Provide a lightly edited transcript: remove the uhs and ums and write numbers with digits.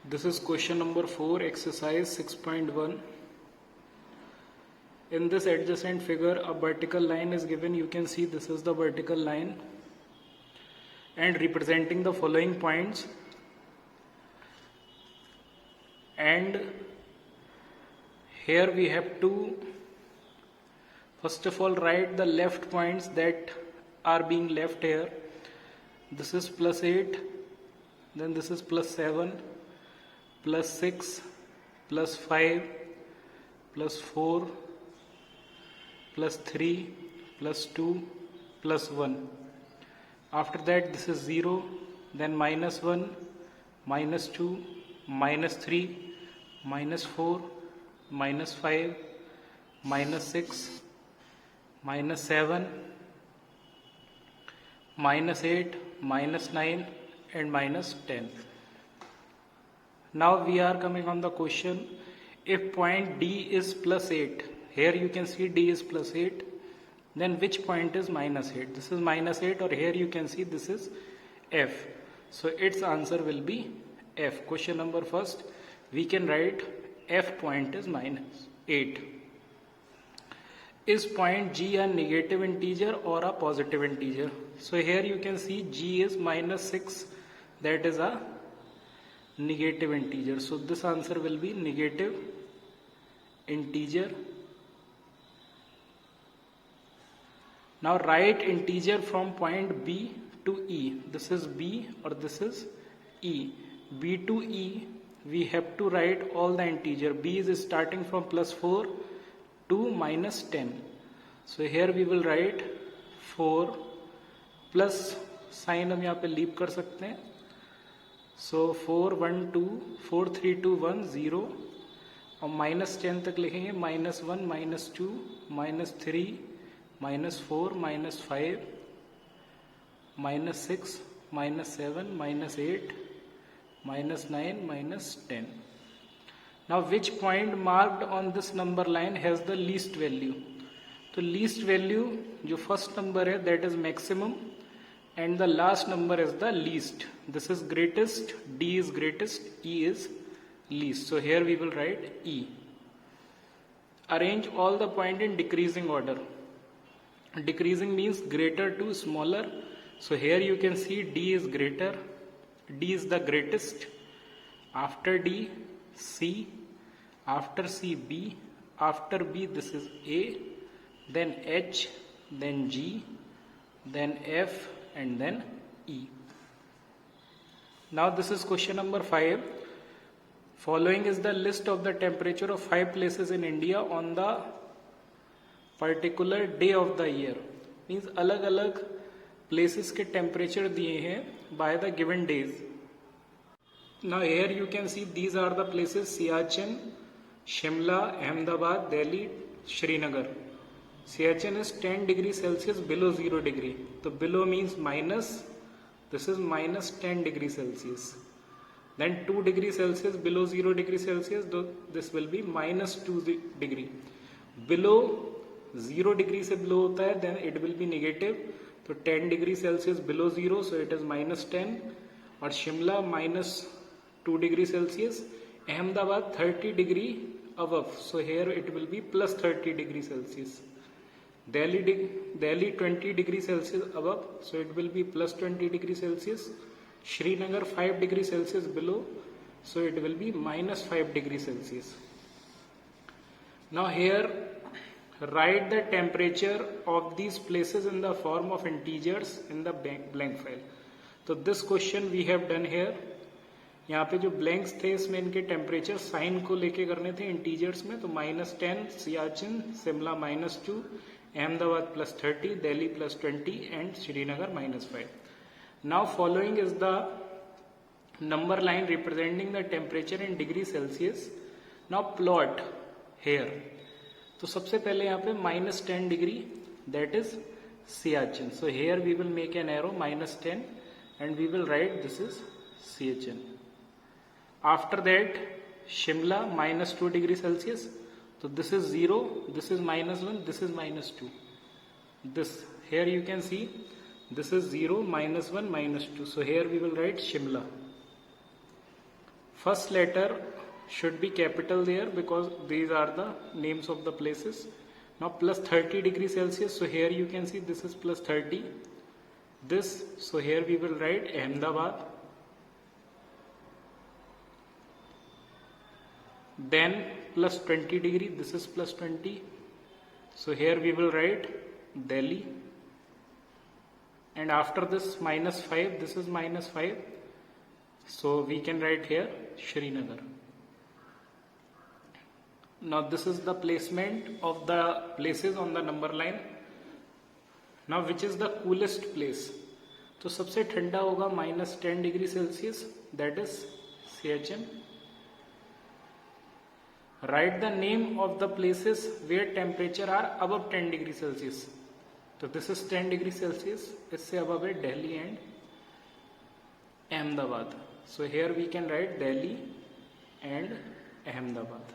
This is question number 4, exercise 6.1. In this adjacent figure, a vertical line is given. You can see this is the vertical line and representing the following points. And here we have to first of all write the left points that are being left here. This is plus 8, then this is plus 7, plus 6, plus 5, plus 4, plus 3, plus 2, plus 1. After that this is 0, then minus 1, minus 2, minus 3, minus 4, minus 5, minus 6, minus 7, minus 8, minus 9 and minus 10. Now we are coming on the question, if point D is plus 8, here you can see D is plus 8, then which point is minus 8? This is minus 8, or here you can see this is F. So its answer will be F. Question number first, we can write F point is minus 8. Is point G a negative integer or a positive integer? So here you can see G is minus 6, that is a negative integer. So this answer will be negative integer. Now write integer from point B to E. This is B or this is E. B to E, we have to write all the integer. B is starting from plus 4 to minus 10. So here we will write 4 plus sign हम यहाँ पे leave कर सकते हैं. So 4 1 2 4 3 2 1 0 और minus 10 तक लिखेंगे. Minus 1 minus 2 minus 3 minus 4 minus 5 minus 6 minus 7 minus 8 minus 9 minus 10. Now which point marked on this number line has the least value? तो least value जो first number है that is maximum and the last number is the least. This is greatest, D is greatest, E is least. So here we will write E. Arrange all the point in decreasing order. Decreasing means greater to smaller. So here you can see D is greater, D is the greatest, after D C, after C B, after B this is A, then H, then G, then F and then E. Now this is question number 5. Following is the list of the temperature of 5 places in India on the particular day of the year. Means अलग अलग places के temperature दिए हैं by the given days. Now here you can see these are the places: Siachen, Shimla, Ahmedabad, Delhi, Srinagar. Siachen is 10 degrees Celsius below 0 degree. So below means minus, this is minus 10 degrees Celsius. Then 2 degrees Celsius below 0 degrees Celsius, this will be minus 2 degree. Below 0 degree से below होता है, then it will be negative. तो 10 degree Celsius below 0, so it is minus 10. और Shimla minus 2 degree Celsius. Ahmedabad 30 degree above, so here it will be plus 30 degree Celsius. Delhi 20 degree Celsius above, so it will be plus 20 degree Celsius. Srinagar 5 degree Celsius below, so it will be minus 5 degree Celsius. Now here write the temperature of these places in the form of integers in the blank file. तो this question we have done here. यहाँ पे जो blanks थे इसमें इनके temperature sign को लेके करने थे integers में. तो minus 10 Siachen, Shimla minus 2, Ahmedabad plus 30, Delhi plus 20 and Srinagar minus 5. Now following is the number line representing the temperature in degree Celsius. Now plot here. तो सबसे पहले यहाँ पे minus 10 degree, that is Siachen. So here we will make an arrow minus 10 and we will write this is Siachen. After that Shimla minus 2 degree Celsius. तो this is 0, this is minus 1, this is minus 2. This here you can see This is 0, -1, -2. So here we will write Shimla. first letter should be capital there because these are the names of the places. Now plus 30 degrees Celsius, so here you can see this is plus 30. This, so here we will write Ahmedabad. Then plus 20 degree, this is plus 20. So here we will write Delhi. And after this minus 5, this is minus 5. So we can write here Srinagar. Now this is the placement of the places on the number line. Now which is the coolest place? तो सबसे ठंडा होगा minus 10 degree Celsius, that is Siachen. Write the name of the places where temperature are above 10 degree Celsius. So this is 10 degree Celsius, इससे above है Delhi and Ahmedabad. So here we can write Delhi and Ahmedabad.